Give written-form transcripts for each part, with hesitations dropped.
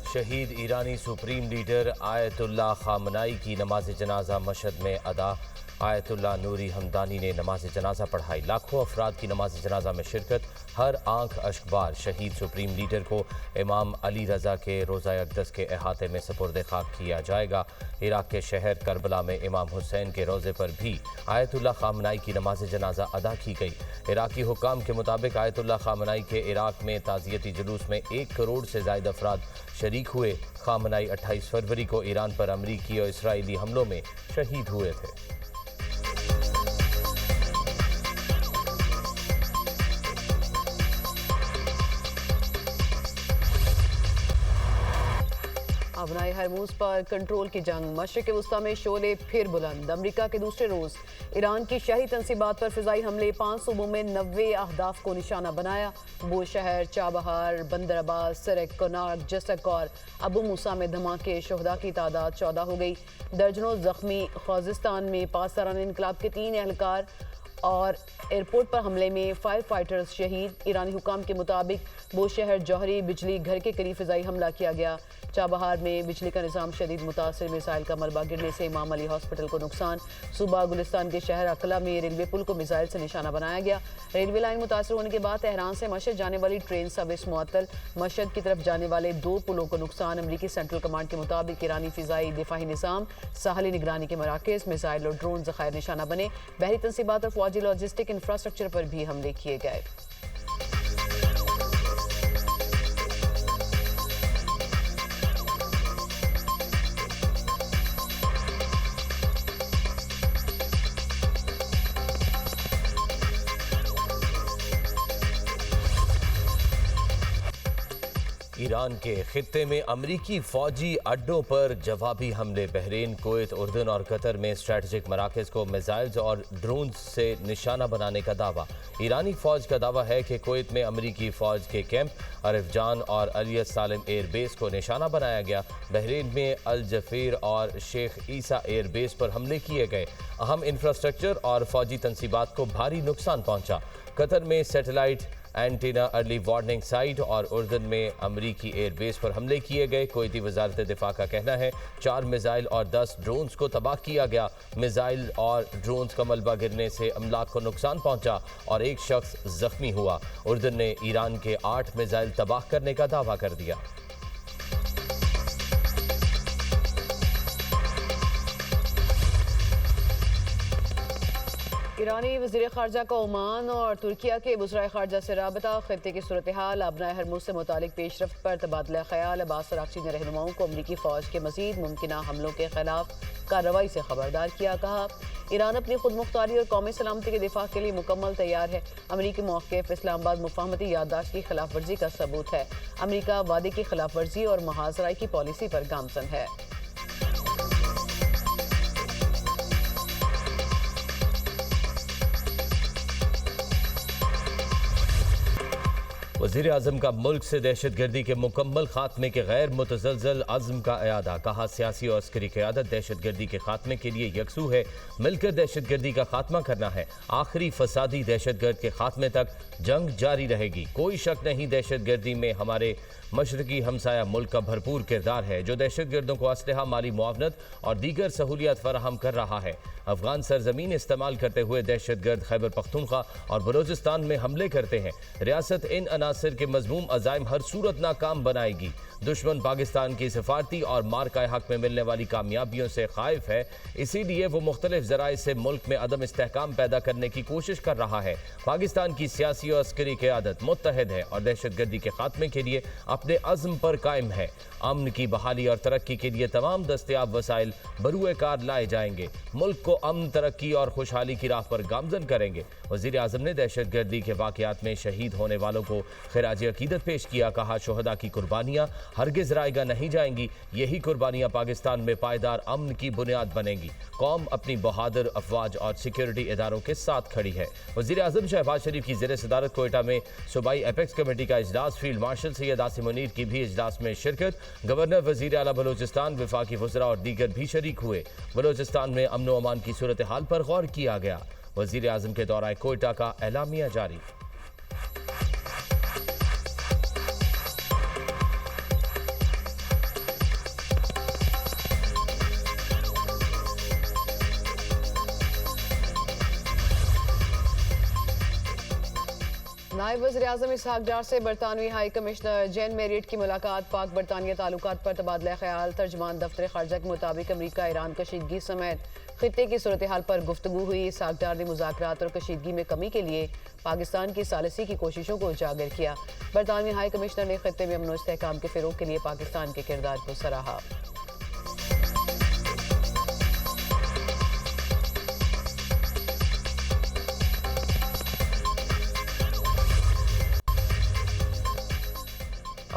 शहीद ईरानी supreme leader Ayatollah खामनाई की नमाज जनाजा मशहद में अदा। आयतुल्लाह नूरी हमदानी ने नमाज जनाजा पढ़ाई। लाखों अफराद की नमाज जनाजा में शिरकत। हर आंख अश्कबार शहीद सुप्रीम लीडर को इमाम अली रजा के रोज़ा अक़दस के अहाते में सपुर्द खाक किया जाएगा। इराक के शहर करबला में इमाम हुसैन के रोज़े पर भी आयतुल्लाह खामनाई की नमाज जनाजा अदा की गई। इराकी हुक्काम के मुताबिक आयतुल्लाह खामनाई के इराक में ताज़ियती जुलूस में 1 करोड़ से ज़ायद अफराद शरीक हुए। खामनाई 28 फरवरी को ईरान पर अमरीकी और इसराइली हमलों में शहीद हुए थे। अबनाए हरमूज पर कंट्रोल की जंग। मशरिक़ वस्ता में शोले फिर बुलंद। अमरीका के दूसरे रोज़ ईरान की शाही तंसीबात पर फ़िज़ाई हमले। 5 सूबों में 90 अहदाफ को निशाना बनाया। बूशहर, चाबहार, बंदर अब्बास, सिरक, कोनार्क, जसक और अबू मूसा में धमाके। शहदा की तादाद 14 हो गई। दर्जनों जख्मी। ख़ुज़िस्तान में पासदारान इनकलाब के 3 एहलकार और एयरपोर्ट पर हमले में फायर फाइटर्स शहीद। ईरानी हुकाम के मुताबिक बूशहर जौहरी बिजली घर के करीब फ़िज़ाई हमला किया गया। चाबहार में बिजली का निज़ाम शदीद मुतासर। मिसाइल का मलबा गिरने से इमाम अली हॉस्पिटल को नुकसान। सूबा गुलिस्तान के शहर अकला में रेलवे पुल को मिसाइल से निशाना बनाया गया। रेलवे लाइन मुतासर होने के बाद तेहरान से मशहद जाने वाली ट्रेन सर्विस मुअत्तल। मशहद की तरफ जाने वाले 2 पुलों को नुकसान। अमरीकी सेंट्रल कमांड के मुताबिक ईरानी फ़िज़ाई दिफाही निज़ाम, साहली निगरानी के मराकज़, मिसाइल और ड्रोन ज़ख़ायर निशाना बने। बहरी तंसीबात और फौजी लॉजिस्टिक इंफ्रास्ट्रक्चर पर भी हमले किए गए। ईरान के खित्ते में अमरीकी फौजी अड्डों पर जवाबी हमले। बहरीन, कुवैत, उर्दन और कतर में स्ट्रेटजिक मराकज़ को मिसाइल्स और ड्रोन से निशाना बनाने का दावा। ईरानी फ़ौज का दावा है कि कुवैत में अमरीकी फ़ौज के कैंप अरफजान और अलियत सालिम एयरबेस को निशाना बनाया गया। बहरीन में अल जफीर और शेख ईसा एयरबेस पर हमले किए गए। अहम इंफ्रास्ट्रक्चर और फ़ौजी तंसीबात को भारी नुकसान पहुँचा। कतर में satellite antenna early warning site और उर्दन में अमरीकी एयरबेस पर हमले किए गए। कुवैती वज़ारत दिफा का कहना है 4 मिसाइल और 10 ड्रोन्स को तबाह किया गया। मिसाइल और ड्रोन्स का मलबा गिरने से अमलाक को नुकसान पहुंचा और 1 शख्स जख्मी हुआ। उर्दन ने ईरान के 8 मिसाइल तबाह करने का दावा कर दिया। ईरानी वज़ीर ख़ारजा का ओमान और तुर्किया के वज़राए ख़ारजा से राबता। खित्ते की सूरत हाल, अबनाए हरमुज़ से मुतालिक पेशरफ्त पर तबादला ख्याल। अब्बास अराग़ची ने रहनुमाओं को अमरीकी फ़ौज के मज़ीद मुमकिना हमलों के खिलाफ कार्रवाई से खबरदार किया। कहा ईरान अपनी खुद मुख्तारी और कौमी सलामती के दिफा के लिए मुकम्मल तैयार है। अमरीकी मौक़िफ़ इस्लामाबाद मुफ़ाहमती याददाश्त की खिलाफ वर्जी का सबूत है। अमरीका वादे की खिलाफ वर्जी और महाजराई की पॉलिसी पर गामज़न है। वज़ीर आज़म का मुल्क से दहशत गर्दी के मुकम्मल खात्मे के गैर मुतज़लज़ल अज़्म का अयादा। कहा सियासी और अस्करी क़यादत दहशत गर्दी के खात्मे के लिए यकसू है। मिलकर दहशत गर्दी का खात्मा करना है। आखिरी फसादी दहशत गर्द के खात्मे तक जंग जारी रहेगी। कोई शक नहीं, दहशत गर्दी में हमारे मशरकी हमसाया मुल्क का भरपूर किरदार है, जो दहशत गर्दों को असलहा, माली मुआवनत और दीगर सहूलियात फराहम कर रहा है। अफगान सरजमीन इस्तेमाल करते हुए दहशत गर्द खैबर पख्तूनख्वा और बलोचिस्तान में हमले करते हैं। रियासत इन अनासर के मज़मूम अज़ाइम हर सूरत नाकाम बनाएगी। दुश्मन पाकिस्तान की सफारती और मार्का हक में मिलने वाली कामयाबियों से खाइफ है, इसीलिए वो मुख्तलिफ ज़राए से मुल्क में अदम इस्तेहकाम पैदा करने की कोशिश कर रहा है। पाकिस्तान की सियासी और अस्करी क़यादत मुत्तहद है और दहशत गर्दी के खात्मे के लिए अपने अज़्म पर कायम है। अमन की बहाली और तरक्की के लिए तमाम दस्तयाब वसाइल बरूए कार लाए जाएंगे। मुल्क को अमन, तरक्की और खुशहाली की राह पर गामज़न करेंगे। वज़ीर आज़म ने दहशत गर्दी के वाक़यात में शहीद होने वालों को खिराज अक़ीदत पेश किया। कहा शुहदा की कुर्बानियाँ हरगिज़ रायगा नहीं जाएंगी। यही कुर्बानियाँ पाकिस्तान में पायदार अमन की बुनियाद बनेंगी। कौम अपनी बहादुर अफवाज और सिक्योरिटी इदारों के साथ खड़ी है। वज़ीर आज़म शहबाज शरीफ की ज़ेर सदारत कोयटा में सूबाई एपेक्स कमेटी का इजलास। फील्ड मार्शल सैयद आसिम मुनीर की भी इजलास में शिरकत। गवर्नर, वज़ीर आला बलोचिस्तान, वफाकी वज़रा और दीगर भी शरीक हुए। बलोचिस्तान में अमन व अमान की सूरत हाल पर गौर किया गया। वज़ीर आज़म के दौराए कोयटा का एलामिया जारी। नायब वज़ीर-ए-आज़म इसहाक डार से बरतानवी हाई कमिश्नर जेन मेरिट की मुलाकात। पाक बरतानिया ताल्लुकात पर तबादला ख्याल। तर्जमान दफ्तर खारजा के मुताबिक अमरीका ईरान कशीदगी समेत खित्ते की सूरत हाल पर गुफ्तगू हुई। इसहाक डार ने मुज़ाकरात और कशीदगी में कमी के लिए पाकिस्तान की सालिसी की कोशिशों को उजागर किया। बरतानवी हाई कमिश्नर ने खित्ते में अमन व इस्तेहकाम के फ़रोग़ के लिए पाकिस्तान के किरदार को सराहा।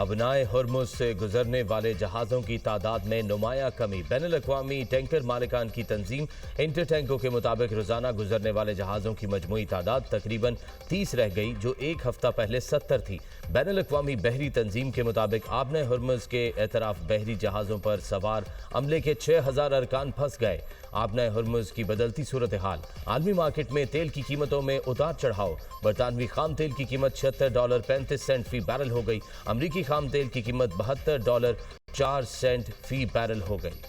अबनाए हुर्मुज़ से गुजरने वाले जहाज़ों की तादाद में नुमाया कमी। बैनुल-अक़वामी टैंकर मालिकान की तंजीम इंटर टैंकों के मुताबिक रोज़ाना गुजरने वाले जहाज़ों की मजमूई तादाद तकरीबन 30 रह गई, जो एक हफ्ता पहले 70 थी। बैनुल-अक़वामी बहरी तंजीम के मुताबिक आबने हुर्मुज़ के एतराफ़ बहरी जहाज़ों पर सवार अमले के 6000 अरकान फंस गए। आबने हुर्मुज़ की बदलती सूरत हाल, आलमी मार्केट में तेल की कीमतों में उतार चढ़ाव। बरतानवी खाम तेल की कीमत $76.35 फी बैरल हो गई। अमरीकी खाम तेल की कीमत $72.04 फी बैरल हो गई।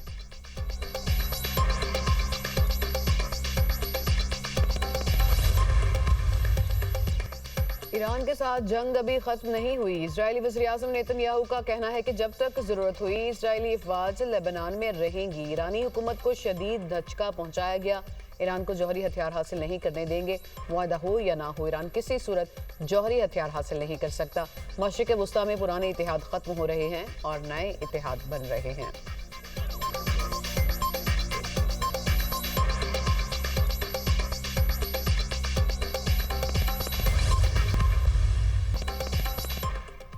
ईरान के साथ जंग अभी खत्म नहीं हुई। इजरायली वज़ीर-ए-आज़म नेतन्याहू का कहना है कि जब तक जरूरत हुई इजरायली अफवाज लेबनान में रहेंगी। ईरानी हुकूमत को शदीद धचका पहुंचाया गया। ईरान को जौहरी हथियार हासिल नहीं करने देंगे। मुआहदा हो या ना हो, ईरान किसी सूरत जौहरी हथियार हासिल नहीं कर सकता। मशरिक़ वुस्ता में पुराने इतिहाद खत्म हो रहे हैं और नए इतिहाद बन रहे हैं।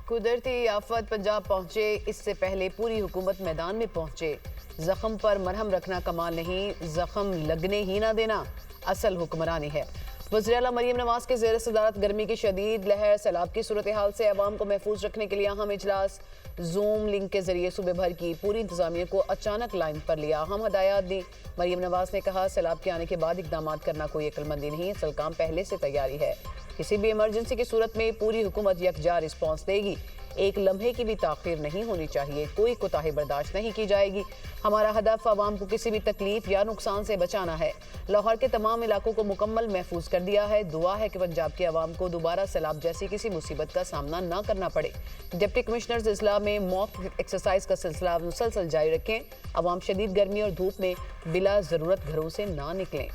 कुदरती आफत पंजाब पहुंचे, इससे पहले पूरी हुकूमत मैदान में पहुंचे। जख्म पर मरहम रखना कमाल नहीं, जख्म लगने ही ना देना असल हुक्मरानी है। वज़ीर आला मरियम नवाज के ज़ेर सदारत गर्मी की शदीद लहर, सैलाब की सूरत हाल से अवाम को महफूज रखने के लिए अहम इजलास। जूम लिंक के जरिए सूबे भर की पूरी इंतजामिया को अचानक लाइन पर लिया, अहम हदायत दी। मरियम नवाज ने कहा, सैलाब के आने के बाद इकदाम करना कोई अक्लमंदी नहीं, असल काम पहले से तैयारी है। किसी भी इमरजेंसी की सूरत में पूरी हुकूमत यकजा रिस्पॉन्स देगी। एक लम्हे की भी ताखीर नहीं होनी चाहिए, कोई कोताही बर्दाश्त नहीं की जाएगी। हमारा हदफ आवाम को किसी भी तकलीफ या नुकसान से बचाना है। लाहौर के तमाम इलाकों को मुकम्मल महफूज कर दिया है। दुआ है कि पंजाब के अवाम को दोबारा सैलाब जैसी किसी मुसीबत का सामना न करना पड़े। डिप्टी कमिश्नर इजला में मॉक एक्सरसाइज का सिलसिला मुसलसल जारी रखें। अवाम शदीद गर्मी और धूप में बिला ज़रूरत घरों से ना निकलें।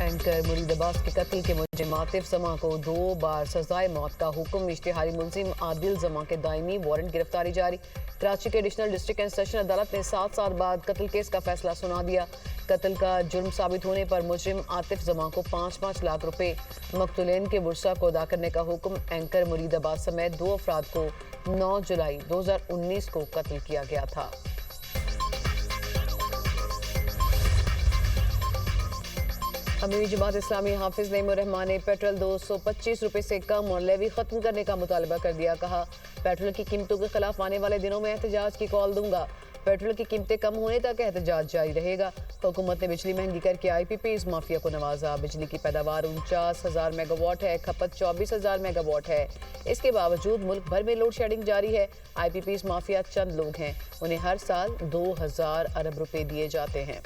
एंकर मुरीद अब्बास के कत्ल के मुलजिम आतिफ जमा को 2 बार सजाए मौत का हुक्म। इश्तिहारी मुलजिम आदिल जमा के दायमी वारंट गिरफ्तारी जारी। कराची के एडिशनल डिस्ट्रिक्ट एंड सेशन अदालत ने 7 साल बाद कत्ल केस का फैसला सुना दिया। कत्ल का जुर्म साबित होने पर मुलजिम आतिफ जमा को 5-5 लाख रुपए मकतूलेन के बुरसा को अदा करने का हुक्म। एंकर मुरीद अब्बास समेत 2 अफराद को 9 जुलाई 2019 को कत्ल किया गया था। अमीरी जमात इस्लामी हाफिज नईमुर रहमान ने पेट्रोल 225 रुपये से कम और लेवी खत्म करने का मुतालबा कर दिया। कहा, पेट्रोल की कीमतों के खिलाफ आने वाले दिनों में एहतजाज की कॉल दूंगा। पेट्रोल की कीमतें कम होने तक एहतजाज जारी रहेगा। हुकूमत ने बिजली महंगी करके IPPs माफिया को नवाजा। बिजली की पैदावार 49,000 मेगावाट है, खपत 24,000 मेगावाट है। इसके बावजूद मुल्क भर में लोड शेडिंग जारी है। IPPs माफिया चंद लोग हैं, उन्हें हर साल 2,000 अरब रुपए दिए जाते हैं।